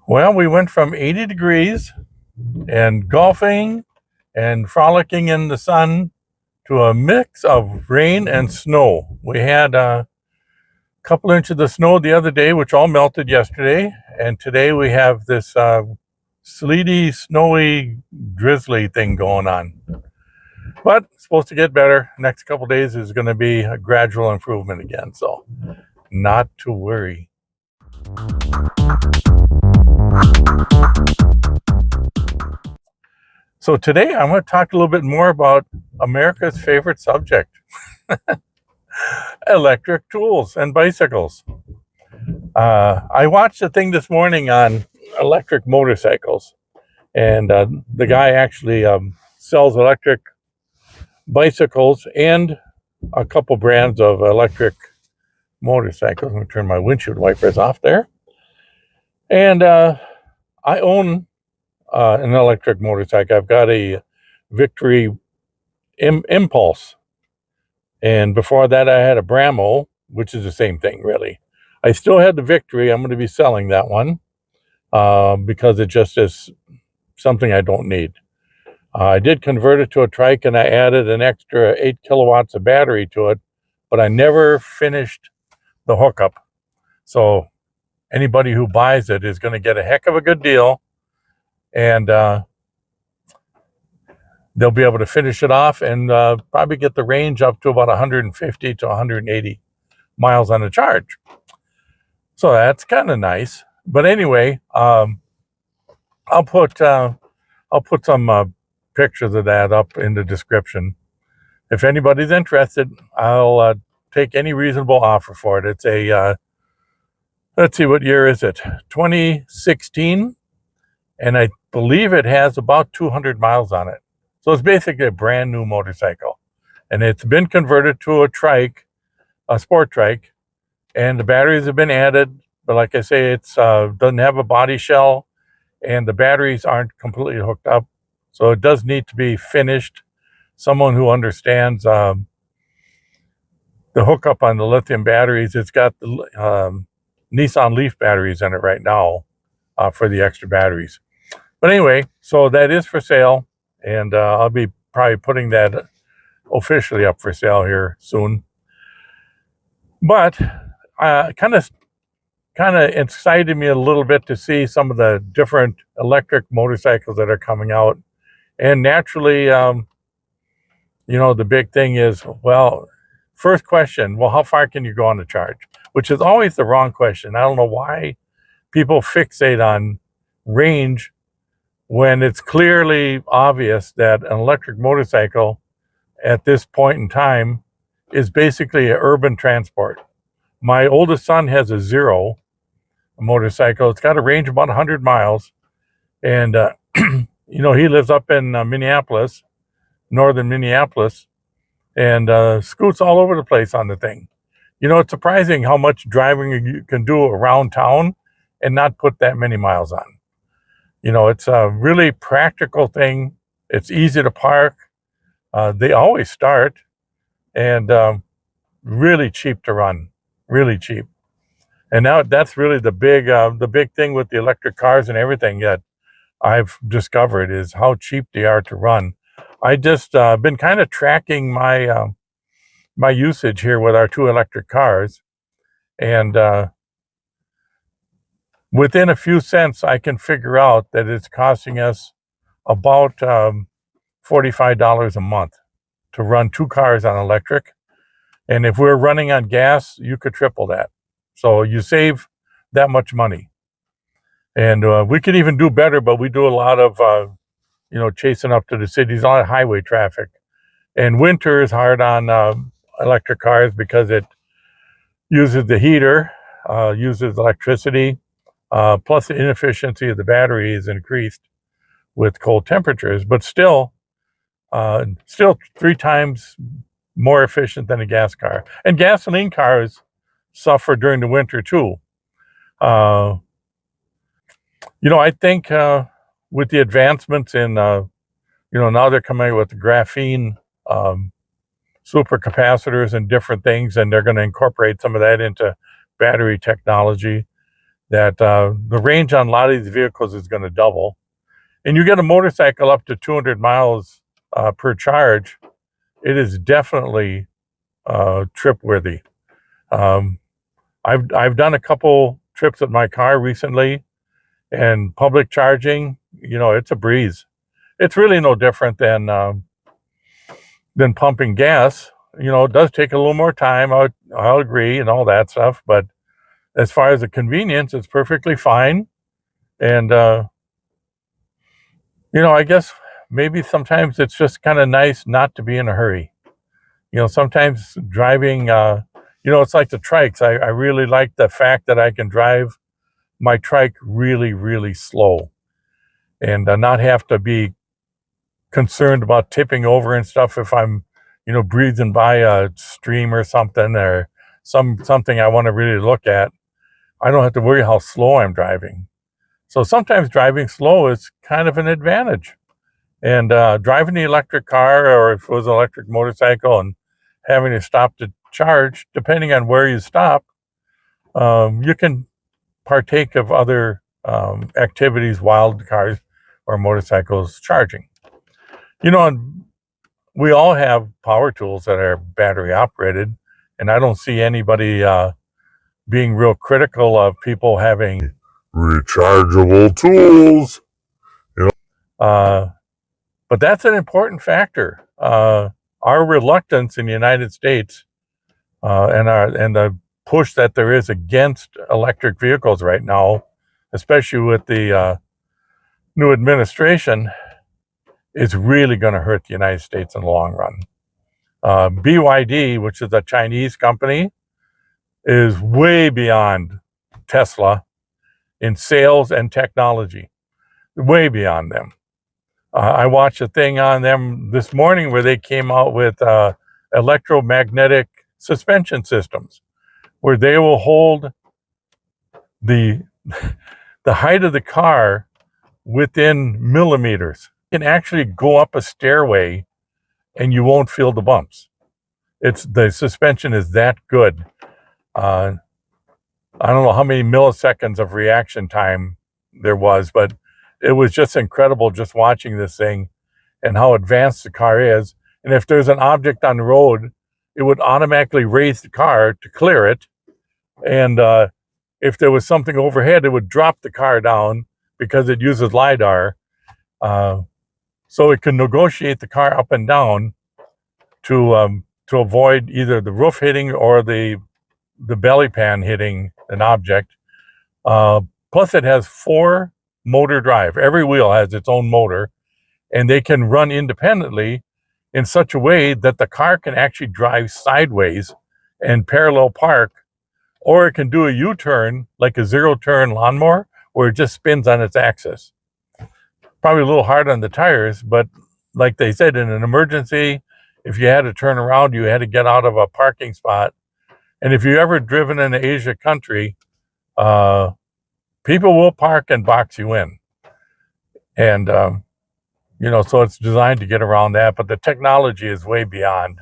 Well, we went from 80 degrees and golfing and frolicking in the sun to a mix of rain and snow. We had a couple inches of snow the other day, which all melted yesterday. And today we have this sleety, snowy, drizzly thing going on. But it's supposed to get better. Next couple days is going to be a gradual improvement again. So not to worry. So today I'm going to talk a little bit more about America's favorite subject, electric tools and bicycles. I watched a thing this morning on electric motorcycles, and the guy actually sells electric bicycles and a couple brands of electric motorcycles. Let me turn my windshield wipers off there. And I own an electric motorcycle. I've got a Victory Impulse. And before that, I had a Bramo, which is the same thing, really. I still had the Victory. I'm going to be selling that one because it just is something I don't need. I did convert it to a trike, and I added an extra 8 kilowatts of battery to it, but I never finished the hookup. So anybody who buys it is going to get a heck of a good deal, and they'll be able to finish it off and probably get the range up to about 150 to 180 miles on the charge. So that's kind of nice. But anyway, I'll put some pictures of that up in the description. If anybody's interested, I'll take any reasonable offer for it. It's a let's see, what year is it? 2016, and I believe it has about 200 miles on it. So it's basically a brand new motorcycle, and it's been converted to a trike, a sport trike, and the batteries have been added. But like I say, it's doesn't have a body shell, and the batteries aren't completely hooked up, so it does need to be finished. Someone who understands the hookup on the lithium batteries. It's got the Nissan Leaf batteries in it right now for the extra batteries. But anyway, so that is for sale, and I'll be probably putting that officially up for sale here soon. But kind of excited me a little bit to see some of the different electric motorcycles that are coming out. And naturally, the big thing is, well, first question, well, how far can you go on the charge? Which is always the wrong question. I don't know why people fixate on range when it's clearly obvious that an electric motorcycle at this point in time is basically an urban transport. My oldest son has a Zero motorcycle. It's got a range of about 100 miles. And, he lives up in Minneapolis, northern Minneapolis, and scoots all over the place on the thing. It's surprising how much driving you can do around town and not put that many miles on. It's a really practical thing. It's easy to park. They always start, and really cheap to run, really cheap. And now that's really the big thing with the electric cars and everything that I've discovered is how cheap they are to run. I just been kind of tracking my usage here with our 2 electric cars, and within a few cents, I can figure out that it's costing us about $45 a month to run 2 cars on electric. And if we're running on gas, you could triple that. So you save that much money. And we could even do better, but we do a lot of, chasing up to the cities, a lot of highway traffic. And winter is hard on electric cars because it uses the heater, uses electricity, plus the inefficiency of the battery is increased with cold temperatures, but still 3 times more efficient than a gas car. And gasoline cars suffer during the winter too. I think with the advancements in, now they're coming with the graphene supercapacitors and different things, and they're going to incorporate some of that into battery technology. that the range on a lot of these vehicles is going to double. And you get a motorcycle up to 200 miles per charge, it is definitely trip worthy. I've done a couple trips with my car recently, and public charging, it's a breeze. It's really no different than pumping gas. It does take a little more time. I'll agree and all that stuff, but as far as the convenience, it's perfectly fine. And I guess maybe sometimes it's just kind of nice not to be in a hurry. Sometimes driving, it's like the trikes. I really like the fact that I can drive my trike really, really slow and not have to be concerned about tipping over and stuff if I'm, breezing by a stream or something, or something I want to really look at. I don't have to worry how slow I'm driving. So sometimes driving slow is kind of an advantage. And driving the electric car, or if it was an electric motorcycle, and having to stop to charge, depending on where you stop, you can partake of other activities while the cars or motorcycles charging. And we all have power tools that are battery operated, and I don't see anybody being real critical of people having rechargeable tools. But that's an important factor. Our reluctance in the United States and the push that there is against electric vehicles right now, especially with the new administration, is really going to hurt the United States in the long run. BYD, which is a Chinese company, is way beyond Tesla in sales and technology, way beyond them. I watched a thing on them this morning where they came out with electromagnetic suspension systems, where they will hold the height of the car within millimeters. You can actually go up a stairway and you won't feel the bumps. The suspension is that good. I don't know how many milliseconds of reaction time there was, but it was just incredible just watching this thing and how advanced the car is. And if there's an object on the road, it would automatically raise the car to clear it. And if there was something overhead, it would drop the car down because it uses LiDAR. So it can negotiate the car up and down to avoid either the roof hitting or the belly pan hitting an object. Plus, it has 4 motor drive. Every wheel has its own motor, and they can run independently in such a way that the car can actually drive sideways and parallel park, or it can do a U-turn like a zero-turn lawnmower where it just spins on its axis. Probably a little hard on the tires, but like they said, in an emergency, if you had to turn around, you had to get out of a parking spot. And if you've ever driven in an Asia country, people will park and box you in. And, so it's designed to get around that. But the technology is way beyond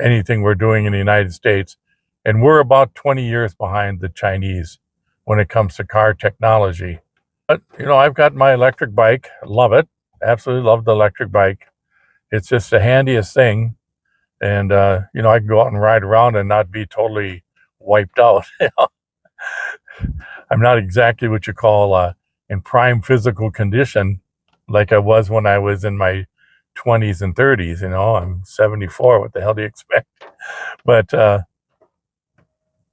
anything we're doing in the United States. And we're about 20 years behind the Chinese when it comes to car technology. But, I've got my electric bike. Love it. Absolutely love the electric bike. It's just the handiest thing. And, I can go out and ride around and not be totally wiped out. I'm not exactly what you call in prime physical condition like I was when I was in my 20s and 30s. I'm 74. What the hell do you expect? But, and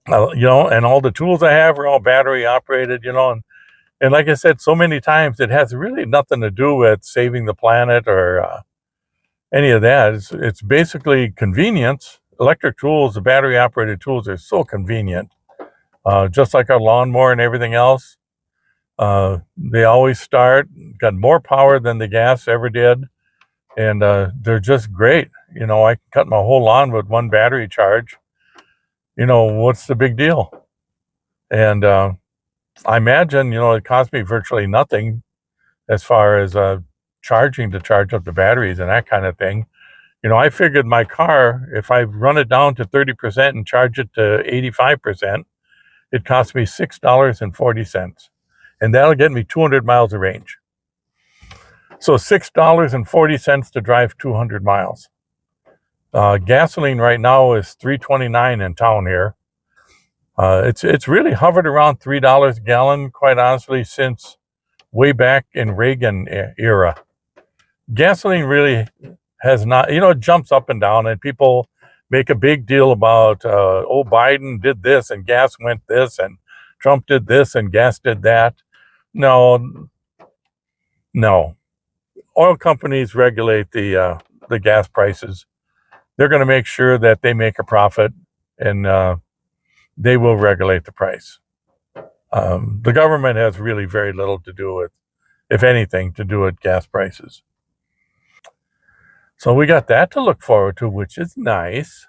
all the tools I have are all battery operated, and like I said so many times, it has really nothing to do with saving the planet or any of that. It's basically convenience. Electric tools, the battery operated tools, are so convenient. Just like our lawnmower and everything else, they always got more power than the gas ever did, and they're just great. I can cut my whole lawn with one battery charge. What's the big deal? And I imagine, it costs me virtually nothing as far as charging to charge up the batteries and that kind of thing. I figured my car, if I run it down to 30% and charge it to 85%, it costs me $6.40, and that'll get me 200 miles of range. So $6.40 to drive 200 miles. Gasoline right now is $3.29 in town here. It's really hovered around $3 a gallon, quite honestly, since way back in Reagan era. Gasoline really has not, it jumps up and down, and people make a big deal about, Biden did this and gas went this, and Trump did this and gas did that. No. Oil companies regulate the gas prices. They're going to make sure that they make a profit, and they will regulate the price. The government has really very little to do with, if anything, to do with gas prices. So we got that to look forward to, which is nice.